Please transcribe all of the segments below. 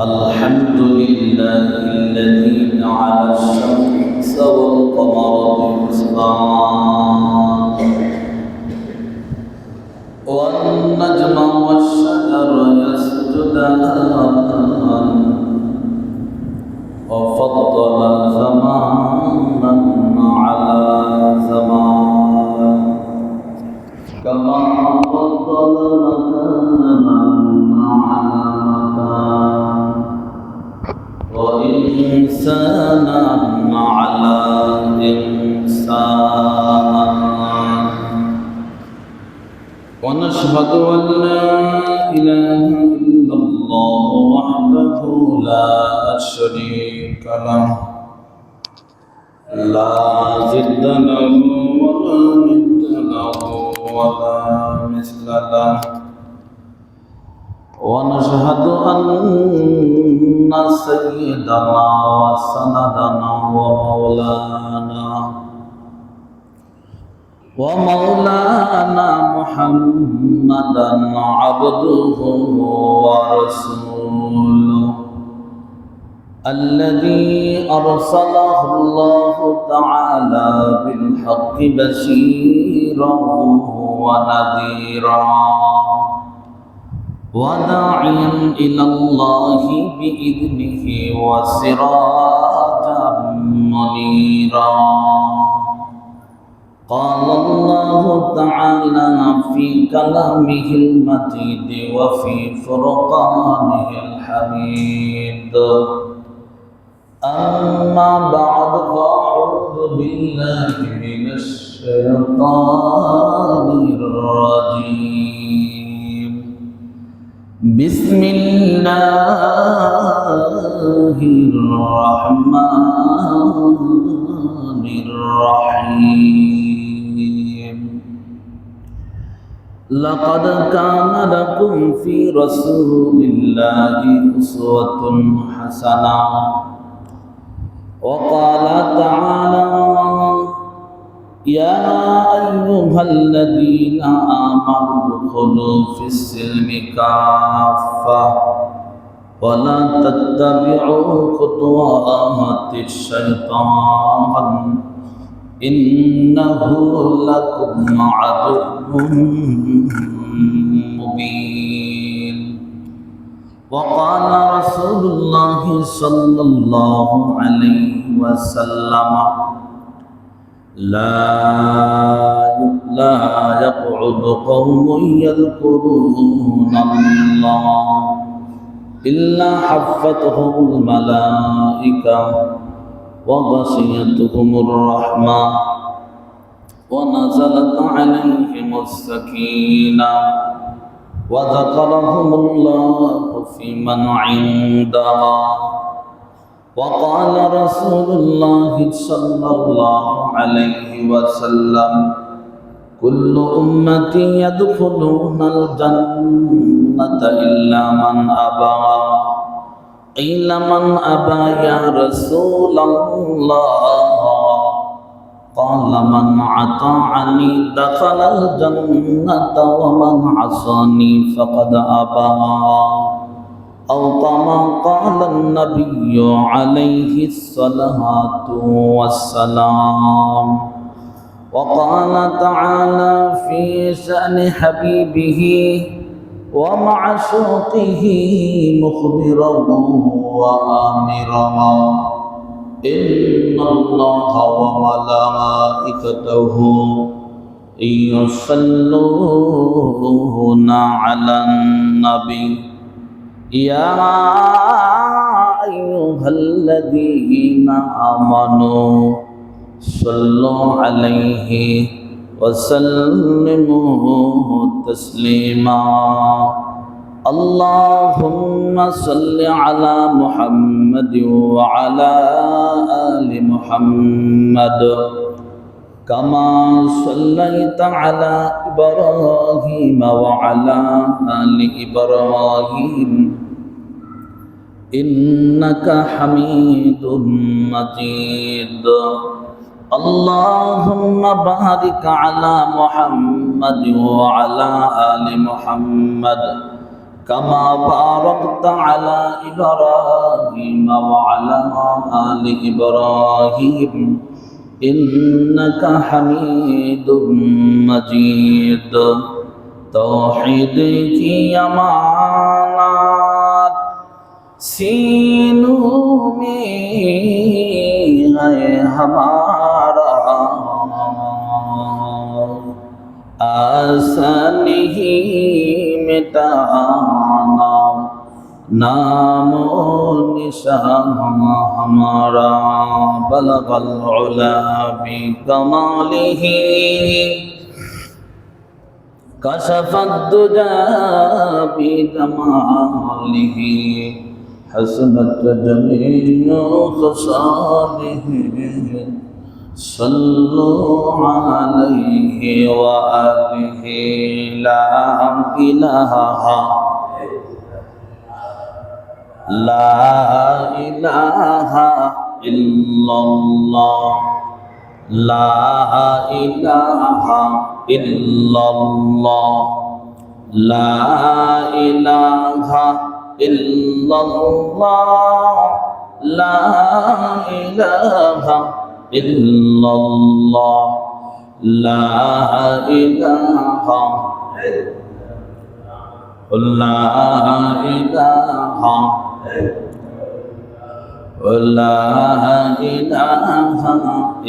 الحمد لله الذي جعل الشمس والقمر بحسبان والنجم والشجر يسجدان وفضل زمانا على زمان كما فضل مكانا على مكان وإنسانا على إنسان ونشهد أن لا إله إلا الله وحده لا شريك له لا ضد له ولا ند له ولا مثل له ونشهد أن سيدنا وسندنا ومولانا محمدا عبده ورسوله الذي أرسله الله تعالى بالحق بشيرا ونذيرا وداعيا إلى الله بإذنه وسراجا منيرا قال الله تعالى في كلامه المجيد وفي فرقانه الحميد أما بعد فأعوذ بالله من الشيطان الرجيم بسم الله الرحمن الرحيم لقد كان لكم في رسول الله أسوة حسنة وقال تعالى يا أيها الذين آمنوا ادخلوا في السلم كافة ولا تتبعوا خطوات الشيطان إنه لكم عدو مبين وقال رسول الله صلى الله عليه وسلم لا يقعد قوم يذكرون الله إلا حفتهم الملائكة وغشيتهم الرحمة ونزلت عليهم السكينة وذكرهم الله في من عندها وقال رسول الله صلى الله عليه وسلم كل أمتي يدخلون الجنة إلا من أبى قيل من أبى يا رسول الله قال من أطاعني دخل الجنة ومن عصاني فقد أبى أو كما قال النبي عليه الصلاة والسلام وقال تعالى في شأن حبيبه ومعشوقه مخبرا وآمرا إن الله وملائكته يصلون على النبي يا أيها الذين آمنوا صلوا عليه وسلموا تسليما اللهم صل على محمد وعلى آل محمد كما صليت على إبراهيم وعلى آل إبراهيم إنك حميد مجيد اللهم بارك على محمد وعلى آل محمد كما باركت على إبراهيم وعلى آل إبراهيم إنك حميد مجيد توحید کی امانت سینوں میں ہے ہمارا آسان نہیں مٹانا نام و نشان ہمارا بلغ العلا بکمالہ كشف الدجى بجماله حسنت جميع خصاله صلوا عليه وآله لا إله إلا الله لا إله إلا الله لا إله إلا الله لا إله إلا الله لا إله لا إله لا إله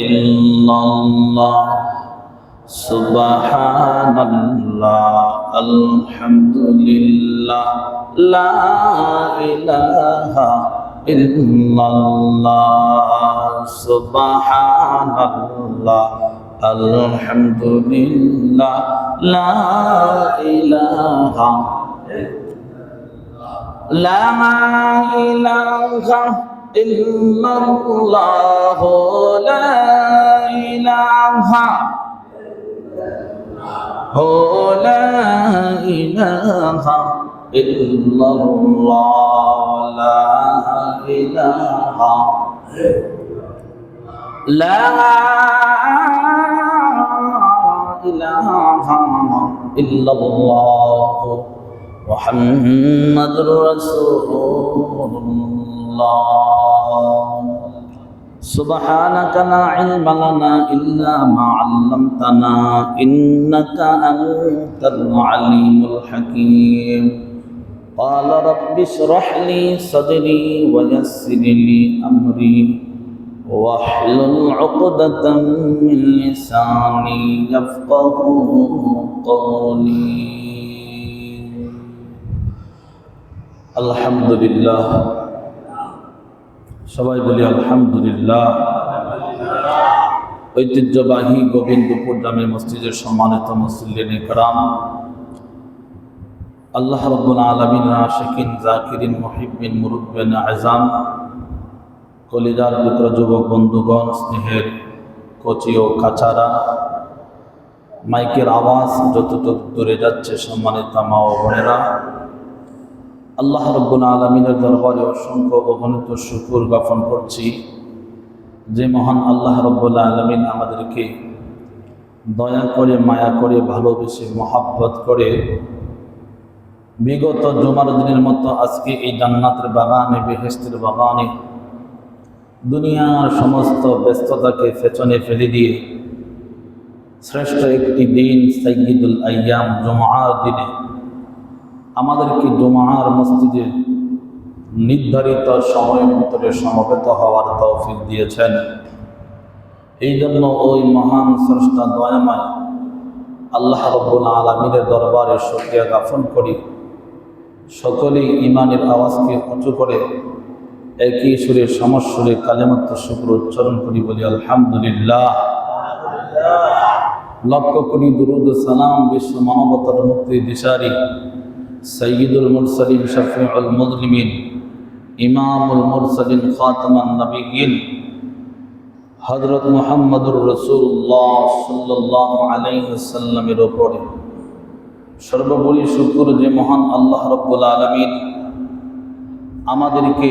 إلا الله سبحان الله الحمد لله لا إله إلا الله سبحان الله الحمد لله لا إله لا إله إلا الله لا إله لا إله إلا الله لا إله لا إله إلا الله محمد رسول الله سبحانك لا علم لنا إلا ما علمتنا إنك أنت العليم الحكيم قال رب اشرح لي صدري ويسر لي أمري واحلل عقدة من لساني يفقه قولي الحمد لله সবাই বলি আলহামদুলিল্লাহ। ঐতিহ্যবাহী গোবিন্দপুর জামে মসজিদের সম্মানিত মুসল্লিন ইকরাম, আল্লাহ রাব্বুল আলামিন আশিকিন জাকিরিন মুহিব্বিন মুরুব্বিন আযাম, কলিজার টুকরা যুবক বন্ধুগণ, স্নেহের কচি ও কাচারা, মাইকের আওয়াজ যতটুকু দূরে যাচ্ছে সম্মানিত মা ও বোনেরা, আল্লাহ রাব্বুল আলামিনের দরবারে অসংখ্য অগণিত শুকর জ্ঞাপন করছি যে মহান আল্লাহ রাব্বুল আলামিন আমাদেরকে দয়া করে, মায়া করে, ভালোবেসে, মহাব্বত করে বিগত জুমার দিনের মতো আজকে এই জান্নাতের বাগানে, বেহেশতের বাগানে দুনিয়ার সমস্ত ব্যস্ততাকে পেছনে ফেলে দিয়ে শ্রেষ্ঠ একটি দিন সাইয়্যিদুল আইয়াম জুমার দিনে আমাদেরকে জুমার মসজিদে নির্ধারিত সময়ের ভিতরে সমবেত হওয়ার তৌফিক দিয়েছেন। এই জন্য ওই মহান স্রষ্টা দয়াময় আল্লাহ রাব্বুল আলামিনের দরবারে শুকরিয়া জ্ঞাপন করি। সকলেই ইমানের আওয়াজকে উঁচু করে একই সুরে সমস্বরে কালেমাত শুকর উচ্চারণ করি, বলি আলহামদুলিল্লাহ। লক্ষ কোটি দুরূদ ও সালাম বিশ্ব মানবতার মুক্তি দিশারি সাইয়্যিদুল মুরসালিন শাফিউল মুজলিমিন ইমামুল মুরসালিন খাতামান নবিয়্যিন হযরত মুহাম্মদুর রাসূলুল্লাহ সাল্লাল্লাহু আলাইহি ওয়াসাল্লামের উপরে সর্বোপরি শুকর যে মহান আল্লাহ রাব্বুল আলামিন আমাদেরকে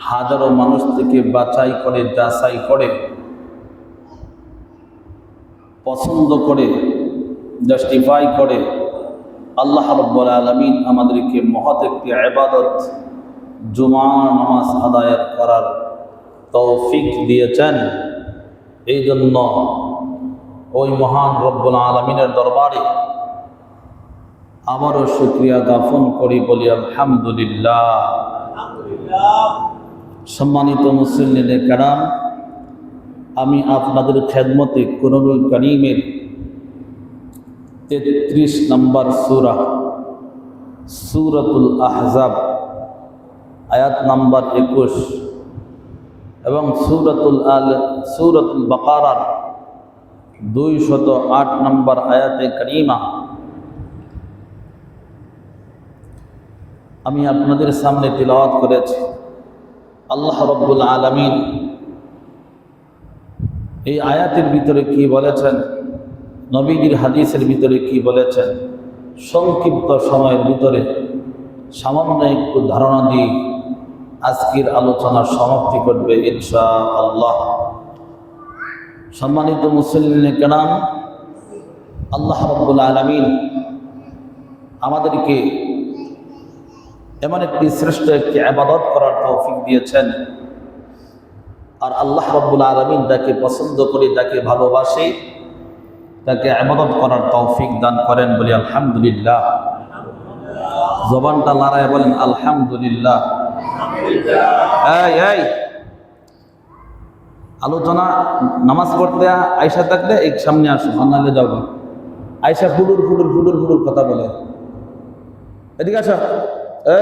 হাজারো মানুষ থেকে বাছাই করে, যাচাই করে পছন্দ করে, জাস্টিফাই করে আল্লাহ রাব্বুল আলামিন আমাদেরকে মহৎ একটি ইবাদত জুমার নামাজ আদায় করার তৌফিক দিয়েছেন। এই জন্য ওই মহান রব্বুল আলামিনের দরবারে আমারও শুকরিয়া জ্ঞাপন করি, বলি আলহামদুলিল্লাহ। সম্মানিত মুসল্লিনে কেরাম, আমি আপনাদের খেদমতে কুরআনুল কারীমের 33 নম্বর সূরা সূরাতুল আহজাব আয়াত নাম্বার 21 এবং সূরাতুল বাকারার 208 নম্বর আয়াতে কারিমা আমি আপনাদের সামনে তিলাওয়াত করেছি। আল্লাহ রাব্বুল আলামিন এই আয়াতের ভিতরে কি বলেছেন, নবীজির হাদিসের ভিতরে কি বলেছেন, সংক্ষিপ্ত সময়ের ভিতরে সামান্য একটু ধারণা দিয়ে আজকের আলোচনার সমাপ্তি করবে ইনশাআল্লাহ। সম্মানিত মুসলিম কেরাম, আল্লাহ রাব্বুল আলামিন আমাদেরকে এমন একটি শ্রেষ্ঠ একটি ইবাদত করার তৌফিক দিয়েছেন। আর আল্লাহ রাব্বুল আলামিন যাকে পছন্দ করে, যাকে ভালোবাসে, তাকে ইবাদত করার তৌফিক দান করেন, বলি আলহামদুলিল্লাহ। জবানটা লড়ায় বলেন আলহামদুলিল্লাহ। এই আলোচনা নামাজ পড়তে আয়সা থাকলে এক সামনে আসো, নাহলে যাবো। আয়সা ফুডুর কথা বলে, এদিকে আসো,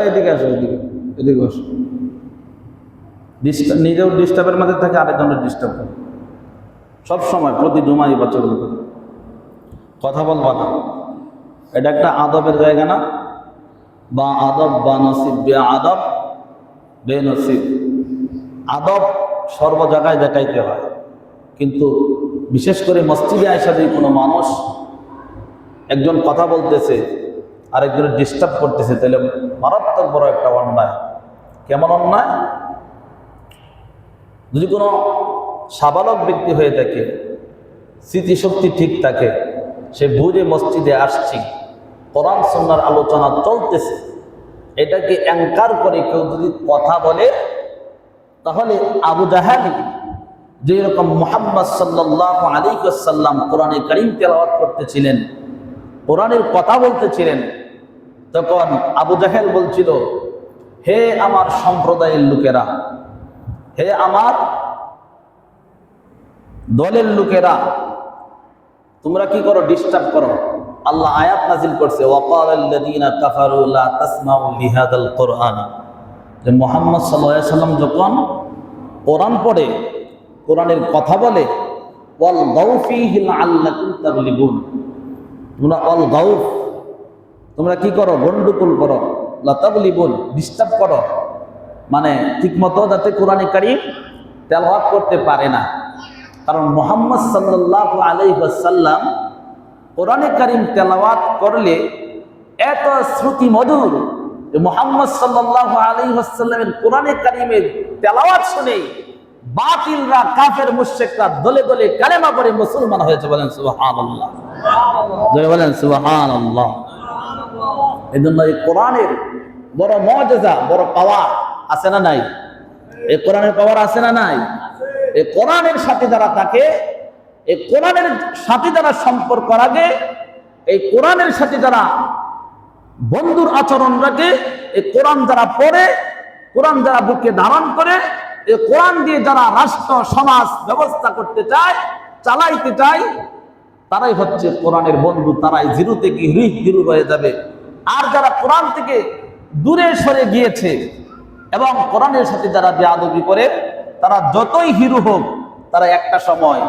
এদিকে আসো, এদিকে আসো। নিজেও ডিস্টার্বের মধ্যে থাকে, আরেকজনের ডিস্টার্ব করে সবসময়, প্রতি জুমাই বাচ্চাগুলো কথা বলবা না। এটা একটা আদবের জায়গা না? বা আদব বা নসিব, বে আদব বে নসিব। আদব সর্ব জায়গায় দেখাইতে হয়, কিন্তু বিশেষ করে মসজিদে আয়সা যদি কোনো মানুষ একজন কথা বলতেছে আর একজনের ডিস্টার্ব করতেছে, তাহলে মারাত্মক বড় একটা অন্যায়। কেমন অন্যায়? যদি কোনো সাবালক ব্যক্তি হয়ে থাকে, স্মৃতিশক্তি ঠিক থাকে, সে বুঝে মসজিদে আসছি, কোরআন সুন্নাহর আলোচনা চলতেছে, এটাকে অ্যাঙ্কার করে কেউ যদি কথা বলে, তাহলে আবু জাহেল যেরকম মুহাম্মদ সাল্লাল্লাহু আলাইহি ওয়াসাল্লাম কোরআনে কারীম তেলাওয়াত করতেছিলেন, কোরআনের কথা বলতেছিলেন, তখন আবু জাহেল বলছিল, হে আমার সম্প্রদায়ের লোকেরা, হে আমার দলের লোকেরা, তোমরা কি করো? ডিস্টার্ব করো। আল্লাহ আয়াত নাজিল করছে, ওয়াকালাল্লাযীনা কাফারু লা তাসমাউ লিহাদাল কুরআন, যে মুহাম্মদ সাল্লাল্লাহু আলাইহি ওয়াসাল্লাম যখন কোরআন পড়ে, কোরআনের কথা বলে, ওয়াল গাউ ফীহি লাআল্লাকুম তাগলিবুন, তোমরা ওয়াল গাউ, তোমরা কি করো? গন্ডগোল করো, লা তাগলিবুন, ডিস্টার্ব করো, মানে ঠিকমতো যাতে কোরআনে কারীম তেলাওয়াত করতে পারে না। কারণ মুহাম্মদ সাল্লাল্লাহু আলাইহি ওয়াসাল্লাম কোরআনে কারীম তেলাওয়াত করলে এত শ্রুতি মধুর, যে মুহাম্মদ সাল্লাল্লাহু আলাইহি ওয়াসাল্লামের কোরআনে কারীমের তেলাওয়াত শুনে বাতিলরা, কাফের মুশরিকরা দলে দলে কালেমা পড়ে মুসলমান হয়েছে। বলেন সুবহানাল্লাহ, জোরে বলেন সুবহানাল্লাহ। এজন্য এই কোরআনের বড় মুআজিজা, বড় পাওয়ার আছে না নাই? এই কোরআনের পাওয়ার আছে না নাই? এই কোরআনের সাথে যারা থাকে, এই কোরআনের সাথে যারা সম্পর্ক রাখে, এই কোরআনের সাথে যারা বন্ধুর আচরণ রাখে, এই কোরআন যারা পড়ে, কোরআন যারা বুকে ধারণ করে, এই কোরআন দিয়ে যারা রাষ্ট্র সমাজ ব্যবস্থা করতে চায়, চালাইতে চায়, তারাই হচ্ছে কোরআনের বন্ধু, তারাই জিরো থেকে হিরো হয়ে যাবে। আর যারা কোরআন থেকে দূরে সরে গিয়েছে এবং কোরআনের সাথে যারা বেয়াদবি করে, তারা যতই হিরো হোক, তারা একটা সময়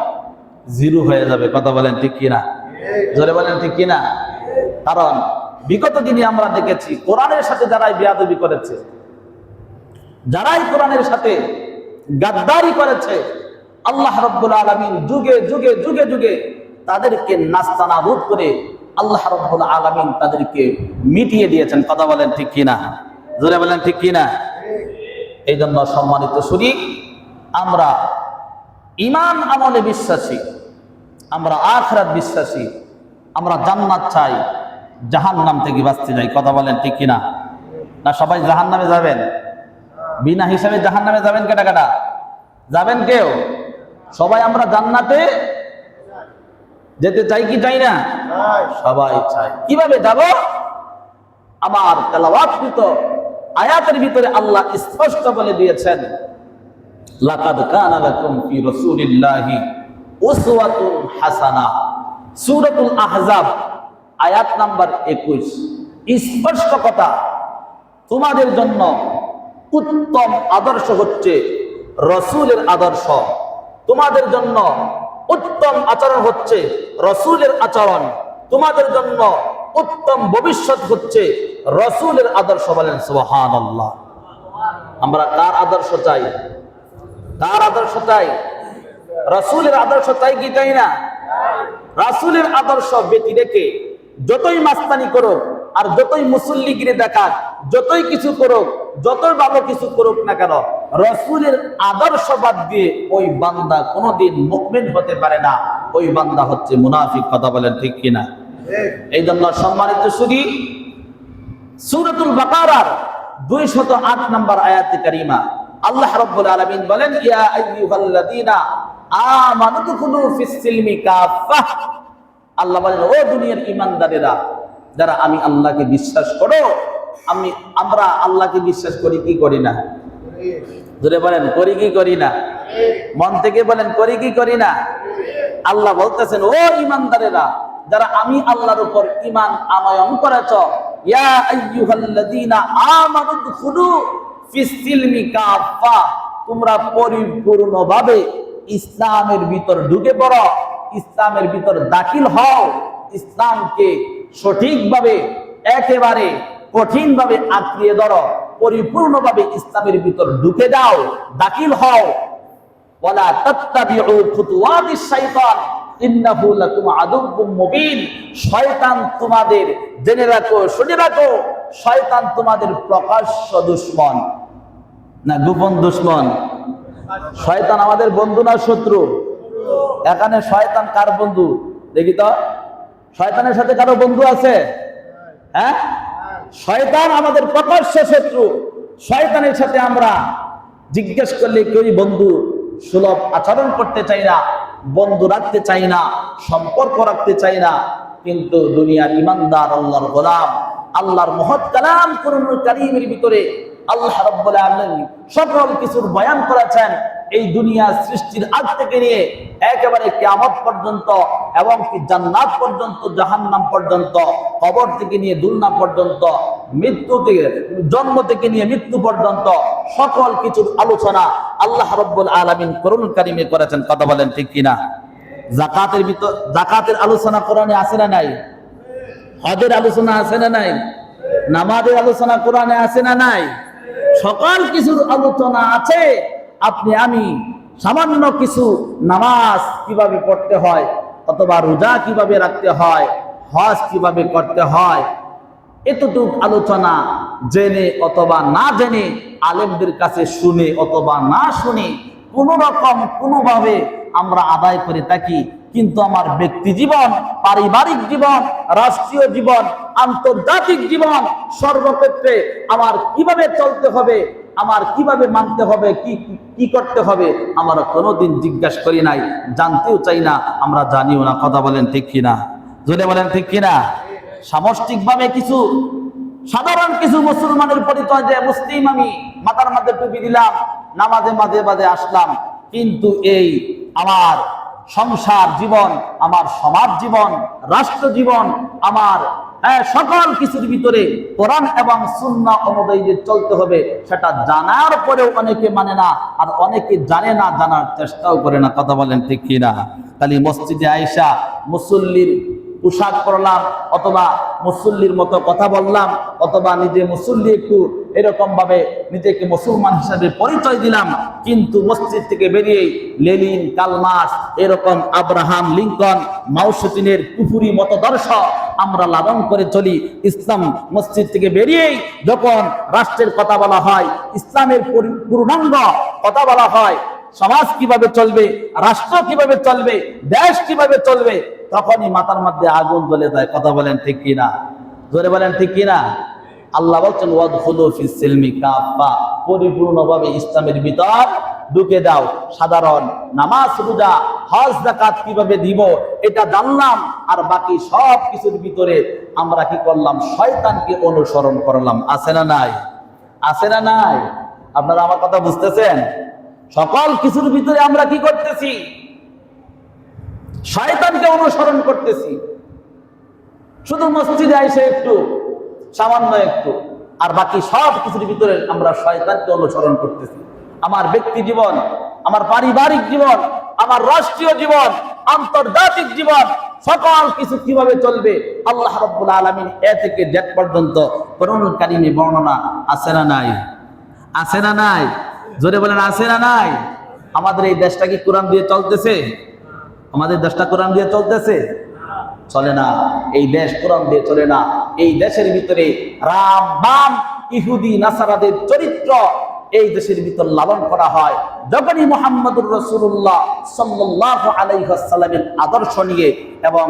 জিরো হয়ে যাবে। কথা বলেন ঠিক কিনা? জোরে বলেন ঠিক কিনা? কারণ বিগত দিনে আমরা দেখেছি, কোরআনের সাথে যারাই বেয়াদবি করেছে, যারাই কোরআনের সাথে গাদ্দারি করেছে, আল্লাহ রাব্বুল আলামিন যুগে যুগে যুগে যুগে তাদেরকে নাস্তানাবুদ করে আল্লাহ রাব্বুল আলামিন তাদেরকে মিটিয়ে দিয়েছেন। কথা বলেন ঠিক কিনা? জোরে বলেন ঠিক কিনা? এই জন্য সম্মানিত শরীক, আমরা ঈমান আমলে বিশ্বাসী, আমরা আখিরাত বিশ্বাসী, আমরা জান্নাত চাই, জাহান্নাম থেকে বাঁচতে যাই। কথা বলেন ঠিক কিনা? না সবাই জাহান্নামে যাবেন? বিনা হিসাবে জাহান্নামে যাবেন কাটা কাটা? যাবেন কেউ? সবাই আমরা জান্নাতে যেতে চাই কি চাই না? সবাই চাই। কিভাবে যাব? আমার তেলাওয়াতকৃত আয়াতের ভিতরে আল্লাহ স্পষ্ট বলে দিয়েছেন, লাকাদ কানা লাকুম ফি রাসূলিল্লাহি উসওয়াতুন হাসানাহ। সূরাতুল আহজাব আয়াত নাম্বার 21। স্পষ্ট কথা, তোমাদের জন্য উত্তম আদর্শ হচ্ছে রাসূলের আদর্শ, তোমাদের জন্য উত্তম আচরণ হচ্ছে রাসূলের আচরণ, তোমাদের জন্য উত্তম ভবিষ্যৎ হচ্ছে রাসূলের আদর্শ। বলেন সুবহানাল্লাহ। আমরা কার আদর্শ চাই? কার আদর্শ চাই? রাসূলের আদর্শ চাই কি চাই না? রাসূলের আদর্শ ব্যতি রেখে যতই মাস্তানি করুক আর যতই মুসল্লিগিরি দেখাক, যতই কিছু করুক, যতই ভালো কিছু করুক না কেন, রাসূলের আদর্শ বাদ দিয়ে ওই বান্দা কোনোদিন মুমিন হতে পারে না, ওই বান্দা হচ্ছে মুনাফিক। কথা বলেন ঠিক কিনা? এই জন্য সম্মানিত সুধী, সূরাতুল বাকারার 208 নম্বর আয়াতে কারিমা আল্লাহ রাব্বুল আলামিন বলেন, ইয়া আইয়ুহাল্লাযীনা আমানু দুখুলু ফিস সিলমি কাফাহ। আল্লাহ বলেন, ও দুনিয়ার ঈমানদারেরা, যারা আমি আল্লাহকে বিশ্বাস করো। আমরা আল্লাহকে বিশ্বাস করি কি করি না? জোরে বলেন, করি কি করি না? মন থেকে বলেন, করি কি করি না? আল্লাহ বলতেছেন, ও ঈমানদারেরা, যারা আমি আল্লাহর উপর ঈমান আনয়ন করেছ, ইয়া আইয়ুহাল্লাযীনা আমানু দুখুলু ফিস সিলমি কাফাহ, তোমরা পরিপূর্ণভাবে ইসলামের ভিতর ঢুকে পড়ো, ইসলামের ভিতর দাখিল হও, ইসলামকে সঠিকভাবে একেবারে কঠিনভাবে আঁকড়িয়ে ধরো, পরিপূর্ণভাবে ইসলামের ভিতর ঢুকে যাও, দাখিল হও। ওয়ালা তাত্তাবিউ খুতুওয়াতিশ শাইতান ইন্নাহু লাকুম আদুউম মুবিন। শয়তান তোমাদের, জেনে রাখো, শুনে রাখো, শয়তান তোমাদের প্রকাশ্য দুশমন না গোপন দুশমন? শয়তান আমাদের বন্ধু না শত্রু? এখানে শয়তান কার বন্ধু দেখি তো? শয়তানের সাথে কারো বন্ধু আছে? হ্যাঁ, শয়তান আমাদের প্রকাশ্য শত্রু। শয়তানের সাথে আমরা জিজ্ঞেস করলে কেউ বন্ধু সুলভ আচরণ করতে চাই না, বন্ধু রাখতে চাই না, সম্পর্ক রাখতে চাই না। কিন্তু দুনিয়ার ইমানদার আল্লাহর গোলাম, আল্লাহর মহৎ কালাম কুরআনুল কারীমের ভিতরে আল্লাহ রাব্বুল আলামিন সকল কিছুর বয়ান করেছেন। এই দুনিয়া সৃষ্টির আগ থেকে নিয়ে একেবারে কিয়ামত পর্যন্ত, এবং কি জান্নাত পর্যন্ত, জাহান্নাম পর্যন্ত, কবর থেকে নিয়ে দুনিয়া পর্যন্ত, মৃত্যু থেকে, জন্ম থেকে নিয়ে মৃত্যু পর্যন্ত সকল কিছুর আলোচনা আল্লাহ রাব্বুল আলামিন কুরআনুল কারীমে করেছেন। কথা বলেন ঠিক কিনা? যাকাতের ভিতর, যাকাতের আলোচনা কোরআনে আছে না নাই? হজের আলোচনা আছে না নাই? নামাজের আলোচনা কোরআনে আছে না নাই? সকল কিছুর আলোচনা আছে। আপনি আমি সামান্য কিছু নামাজ কিভাবে পড়তে হয়, অথবা রোজা কিভাবে রাখতে হয়, হজ কিভাবে করতে হয়, এতটুকু আলোচনা জেনে অথবা না জেনে, আলেমদের কাছে শুনে অথবা না শুনে, কোন রকম কোনোভাবে আমরা আদায় করে থাকি। কিন্তু আমার ব্যক্তি জীবন, পারিবারিক জীবন, রাষ্ট্রীয় জীবন, আন্তর্জাতিক জীবন, সর্বক্ষেত্রে আমার কিভাবে চলতে হবে, আমার কিভাবে মানতে হবে, কি করতে হবে, আমরা কোনোদিন জিজ্ঞাসা করি নাই, জানতেও চাই না, আমরা জানিও না। কথা বলেন ঠিক কিনা? যদি বলেন ঠিক কিনা? সামষ্টিকভাবে কিছু সাধারণ কিছু মুসলমানের পরিচয় যে মুসলিম, আমি মাথার মধ্যে টুপি দিলাম, নামাজে মাঝে মাঝে আসলাম, কিন্তু এই আমার সংসার জীবন, আমার সমাজ জীবন, রাষ্ট্র জীবন, আমার সকল কিছুর ভিতরে কোরআন এবং সুন্নাহ অনুযায়ী যে চলতে হবে, সেটা জানার পরেও অনেকে মানে না, আর অনেকে জানে না, জানার চেষ্টাও করে না। কথা বলেন ঠিক কিনা? খালি মসজিদে আয়েশা মুসল্লির পোশাক পরলাম, অথবা মুসল্লির মতো কথা বললাম, অথবা নিজে মুসল্লি একটু এরকম ভাবে নিজেকে মুসলমান হিসাবে পরিচয় দিলাম, কিন্তু মসজিদ থেকে বেরিয়ে লেনিন, কালমার্ক্স, এরকম আব্রাহাম লিঙ্কন, মাওসেতুনের কুফুরি মতদর্শ আমরা লালন করে চলি। ইসলাম মসজিদ থেকে বেরিয়েই যখন রাষ্ট্রের কথা বলা হয়, ইসলামের পূর্ণাঙ্গ কথা বলা হয়, সমাজ কিভাবে চলবে, রাষ্ট্র কিভাবে চলবে, দেশ কিভাবে চলবে, তখনই মাথার মধ্যে আগুন জ্বলে যায়। কথা বলেন ঠিক কিনা? জোরে বলেন ঠিক কিনা? আল্লাহ বলছেন ওয়াদখুলু ফিস সিলমি কাফা, পরিপূর্ণভাবে ইসলামের ভিতর ঢুকে দাও। সাধারণ নামাজ, রোজা, হজ, যাকাত কিভাবে দিব এটা জানলাম, আর বাকি সব কিছুর ভিতরে আমরা কি করলাম? শয়তানকে অনুসরণ করলাম। আছে না নাই? আছে না নাই? আপনারা আমার কথা বুঝতেছেন? সকল কিছুর ভিতরে আমরা কি করতেছি? শয়তানকে অনুসরণ করতেছি। শুধু মসজিদে এসে একটু, সামান্য একটু, আর বাকি সব কিছুর ভিতরে আমরা শয়তানকে অনুসরণ করতেছি। আমার ব্যক্তি জীবন, আমার পারিবারিক জীবন, আমার রাষ্ট্রীয় জীবন, আন্তর্জাতিক জীবন, সকল কিছু কিভাবে চলবে আল্লাহ রাব্বুল আলামিন এ থেকে জেড পর্যন্ত কোরআনুল কারীমে বর্ণনা আছে না নাই? আছে না নাই? জোরে বলেন আছে না নাই? আমাদের এই দেশটা কি কোরআন দিয়ে চলতেছে? আমাদের দেশটা কোরআন দিয়ে চলতেছে? চলে না। এই দেশ কোরআন দিয়ে চলে না। এই দেশের ভিতরে রাম বাম ইহুদি নাসারাদের চরিত্র এই দেশের ভিতর লালন করা হয়। যখনই মুহাম্মদুর রাসূলুল্লাহ সাল্লাল্লাহু আলাইহি ওয়াসাল্লামের আদর্শ নিয়ে এবং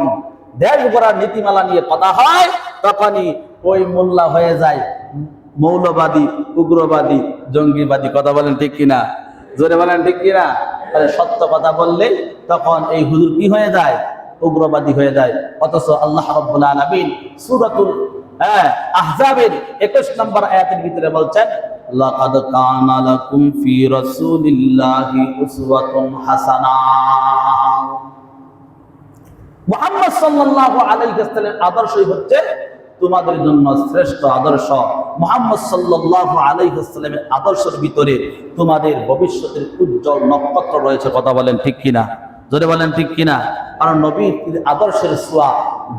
দেশ গড়ার নীতিমালা নিয়ে কথা হয়, তখনই ওই মোল্লা হয়ে যায় মৌলবাদী, উগ্রবাদী, জঙ্গিবাদী। কথা বলেন ঠিক কিনা? জোরে বলেন ঠিক কিনা? সত্য কথা বললে তখন এই হুজুর কি হয়ে যায়? উগ্রবাদী হয়ে যায়। অথচ আল্লাহ রাব্বুল আলামিন সূরাতুল আহজাবের 21 নম্বর আয়াতের ভিতরে বলছেন, লাকাদ কানা লাকুম ফি রাসূলিল্লাহি উসওয়াতুন হাসানাহ। মুহাম্মদ সাল্লাল্লাহু আলাইহি ওয়াসাল্লামের আদর্শই হচ্ছে তোমাদের জন্য শ্রেষ্ঠ আদর্শ। মুহাম্মদ সাল্লাল্লাহু আলাইহি ওয়াসাল্লামের আদর্শের ভিতরে তোমাদের ভবিষ্যতের উজ্জ্বল নক্ষত্র রয়েছে। কথা বলেন ঠিক কিনা? জোরে বলেন ঠিক কিনা? কারণ নবীর আদর্শের ছোঁয়া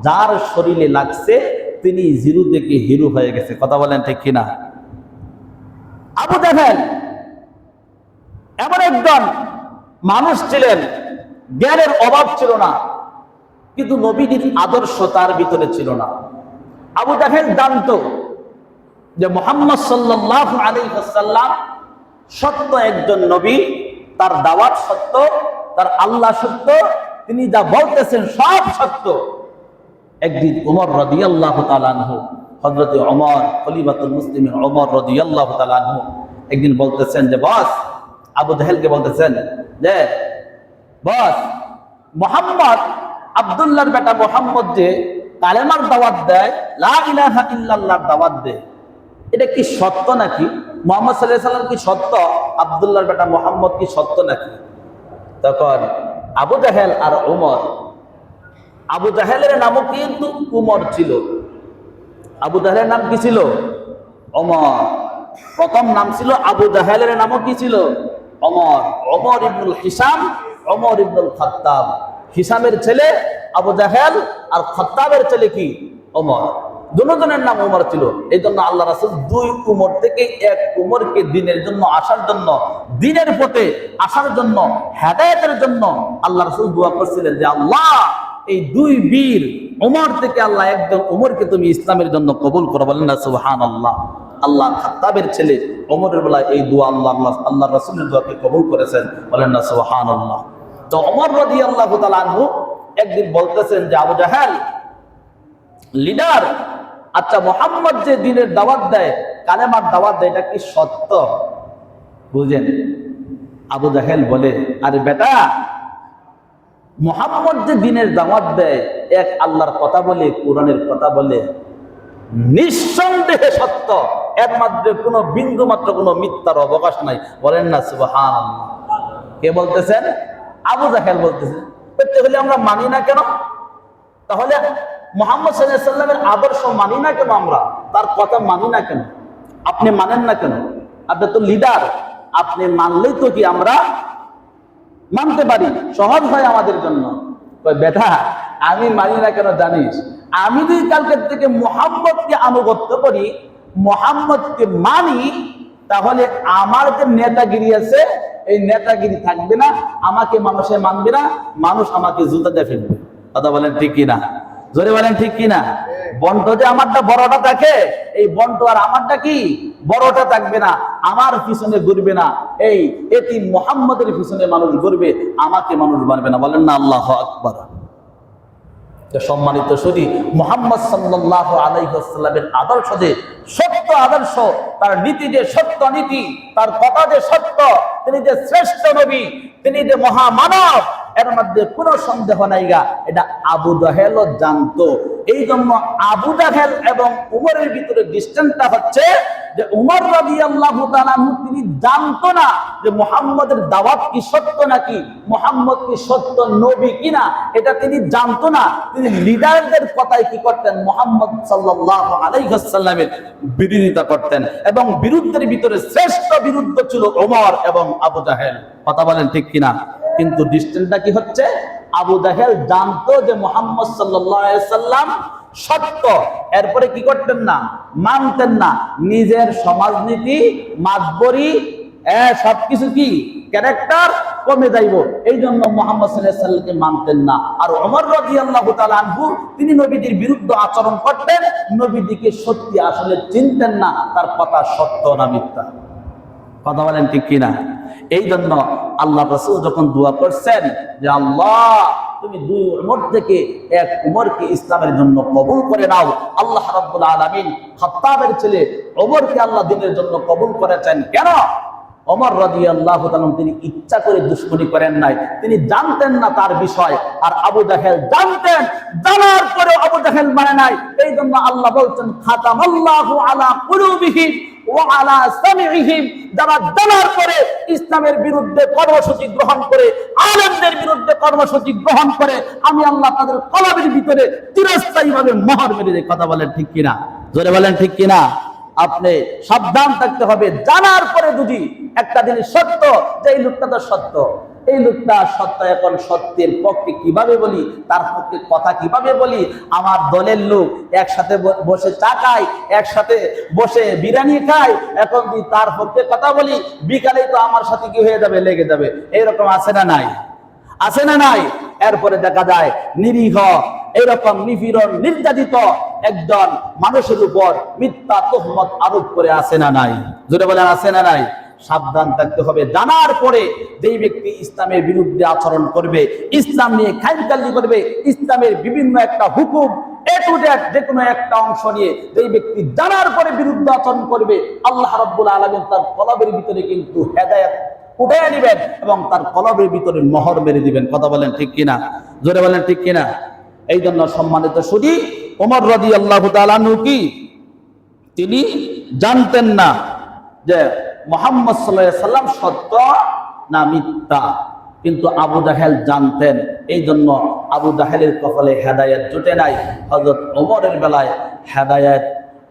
যার শরীরে লাগছে তিনি জিরো থেকে হিরো হয়ে গেছে। কথা বলেন ঠিক কিনা? আবু জাহেল এমন একজন মানুষ ছিলেন, জ্ঞানের অভাব ছিল না, কিন্তু নবীর আদর্শ তার ভিতরে ছিল না। আবু জাহেল জানতো যে মুহাম্মদ সাল্লাল্লাহু আলাইহি ওয়াসাল্লাম সত্য একজন নবী, তার দাওয়াত সত্য, তার আল্লাহ সত্য, তিনি যা বলতেছেন সব সত্য। একদিন ওমর রাদিয়াল্লাহু তাআলা আনহু, হযরত ওমর খলিফাতুল মুসলিমিন ওমর রাদিয়াল্লাহু তাআলা আনহু একদিন বলতেছেন যে বস, আবু জাহেলকে বলতেছেন যে বস, মুহাম্মদ, আব্দুল্লাহর বেটা মুহাম্মদ যে কালেমার দাওয়াত দেয়, লা ইলাহা ইল্লাল্লাহর দাওয়াত দেয়, এটা কি সত্য নাকি? মুহাম্মদ সাল্লাল্লাহু আলাইহি ওয়াসাল্লাম কি সত্য? আব্দুল্লাহর বেটা মুহাম্মদ কি সত্য নাকি? তখন আবু জাহেল আর ওমর, আবু জাহেলের নামও কিন্তু উমর ছিল। আবু জাহেলের নাম কি ছিল? ওমর। প্রথম নাম ছিল আবু জাহেলের নামও কি ছিল? ওমর। ওমর ইবনুল হিসাম, ওমর ইবনুল খাত্তাব। হিসামের ছেলে আবু জাহেল আর খাত্তাবের ছেলে কি? ওমর। দুজনের নাম ওমর ছিল। এই জন্য আল্লাহ রাসূল দুই উমর থেকে এক উমরকে দিনের জন্য আসার জন্য, দিনের পথে আসার জন্য, হেদায়েতের জন্য আল্লাহ রাসূল দোয়া করছিলেন যে আল্লাহ, এই দুই বীর ওমর থেকে আল্লাহ একজন ওমরকে তুমি ইসলামের জন্য কবুল করো। বলেন না সুবহানাল্লাহ। আল্লাহ খাত্তাবের ছেলে ওমরের বেলায় এই দোয়া আল্লাহ রাসূলের দোয়াকে কবুল করেছেন। বলেন না সুবহানাল্লাহ। তো ওমর রাদিয়াল্লাহু তাআলা আনহু একদিন বলতেছেন যে আবু জাহেল লিডার, আচ্ছা মুহাম্মদ যে দ্বীনের দাওয়াত দেয়, কালেমার দাওয়াত দেয়, এটা কি সত্য? বুঝেন? আবু জাহেল বলে, আরে বেটা, মুহাম্মদ যে দ্বীনের দাওয়াত দেয়, এক আল্লাহর কথা বলে, কোরআনের কথা বলে, নিঃসন্দেহে সত্য, এর মধ্যে কোনো বিন্দু মাত্র কোনো মিথ্যার অবকাশ নাই। বলেন না সুবহানাল্লাহ। কে বলতেছেন? আবু জাহেল বলতেছেন। তাহলে আমরা মানি না কেন? তাহলে মুহাম্মদ সাল্লাল্লাহু আলাইহি ওয়াসাল্লামের আদর্শ মানি না কেন? আমরা তার কথা মানি না কেন? আপনি মানেন না কেন? আপনি তো লিডার, আপনি মানলেই তো কি আমরা মানতে পারি, সহজ হয় আমাদের জন্য। বেটা, আমি মানি না কেন জানিস? আমি যদি কালকের থেকে মুহাম্মদকে আনুগত্য করি, মুহাম্মদকে মানি, তাহলে আমার যে নেতাগিরি আছে এই নেতাগিরি থাকবে না, আমাকে মানুষে মানবে না, মানুষ আমাকে জুতা দিয়ে ফেলবে। কথা বলেন ঠিক কিনা? জোরে বলেন ঠিক কিনা? বন্ট যে আমারটা বড়টা দেখে, এই বন্ট আর আমারটা কি বড়টা থাকবে না, আমার পিছনে ঘুরবে না, এই এতিম মুহাম্মদের পিছনে মানুষ ঘুরবে, আমাকে মানুষ মারবে না। বলেন না আল্লাহু আকবার। সম্মানিত শুধু মুহাম্মদ সাল্লাল্লাহু আলাইহি ওয়াসাল্লামের আদর্শ যে সত্য আদর্শ, তার নীতি যে সত্য নীতি, তার কথা যে সত্য, তিনি যে শ্রেষ্ঠ নবী, তিনি যে মহামানব, এর মধ্যে কোনো সন্দেহ নাই গা। এটা আবু জাহেলও জানতো। এই জন্য আবু জাহেল এবং উমরের ভিতরে ডিসটেন্সটা হচ্ছে যে উমর রাদিয়াল্লাহু তাআলা আনহু তিনি জানতো না যে মুহাম্মদের দাওয়াত কি সত্য নাকি, মুহাম্মদ কি সত্য নবী কিনা, এটা তিনি জানতো না। তিনি লিডারদের কথায় কি করতেন, মুহাম্মদ সাল্লাল্লাহু আলাইহি ওয়াসাল্লামের বিরোধিতা করতেন, এবং বিরুদ্ধের ভিতরে শ্রেষ্ঠ বিরুদ্ধ ছিল ওমর এবং আবু জাহেল। কথা বলেন ঠিক কিনা? কিন্তু ডিসটেন্সটা কি হচ্ছে, আবু জাহেল জানতো যে মুহাম্মদ সাল্লাল্লাহু আলাইহি ওয়াসাল্লাম সত্য, এরপরে কি করতেন না, মানতেন না। নিজের সমাজনীতি, মাতবরি, সবকিছু কি ক্যারেক্টার কমে যাইব, এই জন্য মুহাম্মদ সাল্লাল্লাহু আলাইহি ওয়াসাল্লামকে মানতেন না। আর ওমর রাদিয়াল্লাহু তাআলা আনহু তিনি নবীজির বিরুদ্ধে আচরণ করতেন, নবীজিকে সত্যি আসলে চিনতেন না, তার কথা সত্য না মিথ্যা। কথা বলেন ঠিক কিনা? এই জন্য আল্লাহ রাসূল যখন দোয়া করছেন যে আল্লাহ তুমি দুই উমর থেকে এক উমরকে ইসলামের জন্য কবুল করে নাও, আল্লাহ রাব্বুল আলামিন খাত্তাবের ছেলে ওমরকে আল্লাহ দ্বীনের জন্য কবুল করেছেন। কেন? ওমর রাদিয়াল্লাহু তাআলা তিনি ইচ্ছা করে দুশমনী করেন নাই, তিনি জানতেন না তার বিষয়। আর আবু জাহেল জানতেন, জানার পরে আবু জাহেল মানে নাই। এই জন্য আল্লাহ বলছেন খাতামাল্লাহু আলা কুলুবিহিম ওয়া আলা সামিইহিম, যারা জানার পরে ইসলামের বিরুদ্ধে কর্মসূচি গ্রহণ করে, আলেমদের বিরুদ্ধে কর্মসূচি গ্রহণ করে, আমি আল্লাহ তাদের কলবের ভিতরে চিরস্থায়ীভাবে মোহর মেরে দেই। কথা বলেন ঠিক কিনা? জোরে বলেন ঠিক কিনা? আপনি সাবধান থাকতে হবে। জানার পরে যদি একটা জিনিস সত্য, যে এই লোকটা তো সত্য, এই লোকটা সত্য, এখন সত্যের পক্ষে কিভাবে বলি, তার পক্ষে কথা কিভাবে বলি, আমার দলের লোক একসাথে বসে চা খায়, একসাথে বসে বিরিয়ানি খায়, এখন যদি তার পক্ষে কথা বলি, বিকালেই তো আমার সাথে কি হয়ে যাবে, লেগে যাবে। এইরকম আছে না নাই? আছে না নাই? এরপরে দেখা যায় নিরীহ, এরকম নিপীড়ন, নির্যাতিত একজন মানুষের উপর মিথ্যা তোহমত আরোপ করে, আছে না নাই? জোরে বলেন আছে না নাই? সাবধান থাকতে হবে। জানার পরে যেই ব্যক্তি ইসলামের বিরুদ্ধে আচরণ করবে, ইসলাম নিয়ে খামখেয়ালি করবে, ইসলামের বিভিন্ন একটা হুকুম এ টু জেড যে কোনো একটা অংশ নিয়ে যেই ব্যক্তি জানার পরে বিরুদ্ধে আচরণ করবে, আল্লাহ রাব্বুল আলামিন তার কলবের ভিতরে কিন্তু হেদায়েত উঠে নিবেন এবং তার কলবের ভিতরে মোহর মেরে দিবেন। কথা বলেন ঠিক কিনা? জোরে বলেন ঠিক কিনা? এই জন্য সম্মানিত শুধু ওমর রাদিয়াল্লাহু তাআলা আনহু কি তিনি জানতেন না যে মুহাম্মদ সাল্লাল্লাহু আলাইহি ওয়াসাল্লাম সত্য না মিথ্যা, কিন্তু আবু জাহেল জানতেন। এই জন্য আবু জাহেলের কপালে হেদায়েত জুটে নাই। হযরত ওমরের বেলায় হেদায়েত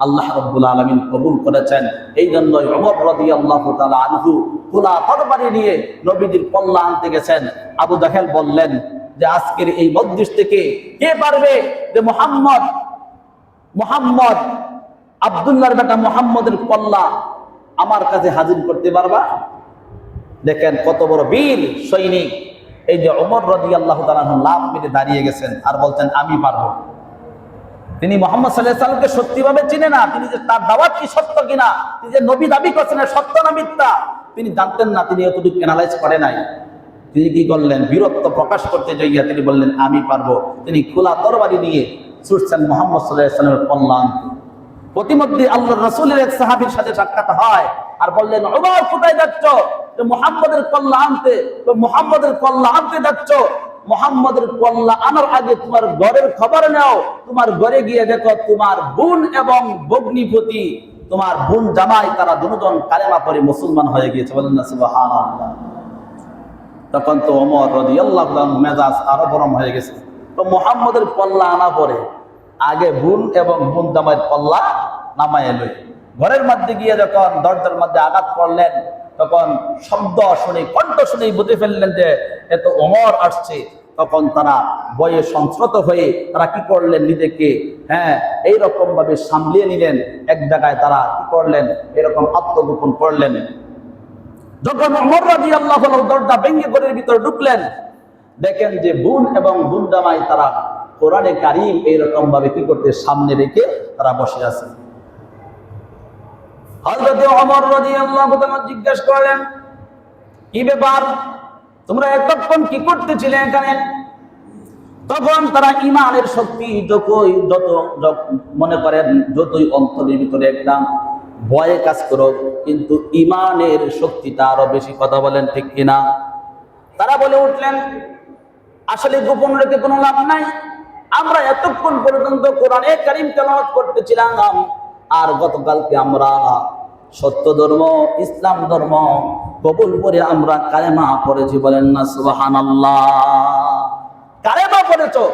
আল্লাহ রাব্বুল আলামিন কবুল করেছেন। এই জন্য ওমর রাদিয়াল্লাহু তাআলা আনহু খোলা তরবারি নিয়ে নবীজির পল্লা আনতে গেছেন। আবু জাহেল বললেন যে আজকের এই মজলিস থেকে কে পারবে যে মুহাম্মদ আব্দুল্লাহর বেটা মুহাম্মদের পল্লা আমার কাছে হাজির করতে পারবা? দেখেন কত বড় বীর সৈনিক। এই যে ওমর রাদিয়াল্লাহু তাআলা লাভ মেরে দাঁড়িয়ে গেছেন আর বলছেন আমি পারবো। তিনি মুহাম্মদ সাল্লাল্লাহু আলাইহি ওয়াসাল্লামকে সত্যিভাবে চিনে না, তিনি যে তার দাওয়াত কি সত্য কিনা, তিনি যে নবী দাবি করছেন সত্য না মিথ্যা তিনি জানতেন না, তিনি এতটুকু অ্যানালাইজ করে নাই। তিনি কি করলেন, বীরত্ব প্রকাশ করতে যাইয়া তিনি বললেন আমি পারবো। তিনি খোলা তরবারি নিয়ে ছুটছেন মুহাম্মদ সাল্লাল্লাহু আলাইহি ওয়াসাল্লামের পল্লা আনতে। প্রতিমধ্যে আল্লাহর রাসূলের এক সাহাবীর সাথে সাক্ষাৎ হয় আর বললেন ওমর কোথায় যাচ্ছ? যে মুহাম্মদের কল্লা আনতে। তো মুহাম্মদের কল্লা আনতে যাচ্ছ, মুহাম্মদের কল্লা আনার আগে তোমার ঘরের খবর নাও, তোমার ঘরে গিয়ে দেখো তোমার বোন এবং ভগ্নিপতি, তোমার বোন জামাই, তারা দুজন কালেমা পড়ে মুসলমান হয়ে গিয়েছে। বলেন না সুবহানাল্লাহ। তখন তো ওমর রাদিয়াল্লাহু আনহু মেজাজ আরো গরম হয়ে গেছে। তো মুহাম্মদের কল্লা আনা পরে আগে বোন এবং বোন জামাইয়ের কল্লা নামায় এলো। ঘরের মধ্যে গিয়ে যখন দরজার মধ্যে আঘাত করলেন, তখন শব্দ শুনে, কণ্ঠ শুনে বুঝে ফেললেন যে এত ওমর আসছে। তখন তারা ভয়ে সংস্রত হয়ে তারা কি করলেন, নিজেকে এইরকম ভাবে সামলিয়ে নিলেন। এক জায়গায় তারা কি করলেন, এরকম আত্মগোপন করলেন। যখন ওমর রাদিয়াল্লাহু আনহু দরজা ভেঙে ঘরের ভিতরে ঢুকলেন, দেখেন যে বোন এবং বোন জামাই তারা কোরআনে কারীম এইরকম ভাবে কি করতে সামনে রেখে তারা বসে আছে। হযরত ওমর রাদিয়াল্লাহু তাআলা জিজ্ঞাসা করলেন, কি ব্যাপার, তোমরা এতক্ষণ কি করতেছিলে এখানে? তখন তারা ঈমানের শক্তি মনে করেন, যতই অন্তরের ভিতরে একটা ভয়ে কাজ করো, কিন্তু ঈমানের শক্তিটা আরো বেশি। কথা বলেন ঠিক কিনা? তারা বলে উঠলেন, আসলে গোপন রেখে কোনো লাভ নাই, আমরা এতক্ষণ পর্যন্ত কোরআনে কারীম তেলাওয়াত করতেছিলাম, আর গতকালকে আমরা সত্য ধর্ম ইসলাম ধর্ম কবুল করে আমরা কালেমা পড়েছি। বলেন না সুবহানাল্লাহ। কালেমা পড়েছো,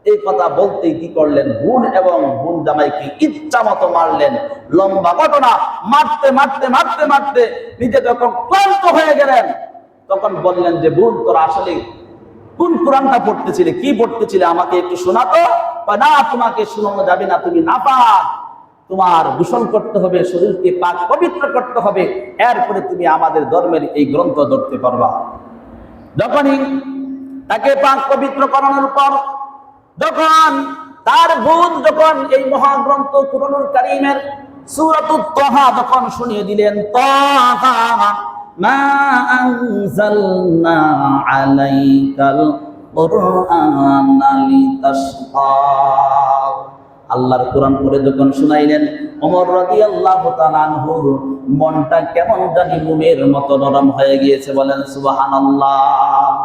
এই কথা বলতে কি করলেন, বোন এবং বোন জামাইকে ইচ্ছা মতো মারলেন। লম্বা ঘটনা। মারতে মারতে মারতে মারতে নিজে যখন ক্লান্ত হয়ে গেলেন, তখন বললেন যে, বোন তোরা আসলে কোন কোরআনটা পড়তেছিলে, কি পড়তেছিলে, আমাকে একটু শোনাতো। না, তোমাকে শোনানো যাবে না, তুমি নাপাক, তোমার গোসল করতে হবে, শরীরকে পাক পবিত্র করতে হবে, এরপরে তুমি আমাদের ধর্মের এই গ্রন্থ ধরতে পারবা। যখনই তাকে পাক পবিত্র করানোর পর, যখন তার বোন যখন এই মহাগ্রন্থ কুরআনুল কারীমের সূরাতুত তাহা যখন শুনিয়ে দিলেন, তাহা মা আনজালনা আলাইকাল কুরআনা লিতাশকা, আল্লাহর কোরআন পড়ে যখন শুনাইলেন, ওমর রাদিয়াল্লাহু তাআলা আনহুর মনটা কেমন জানি মোমের মতো নরম হয়ে গিয়েছে। বলেন সুবহানাল্লাহ।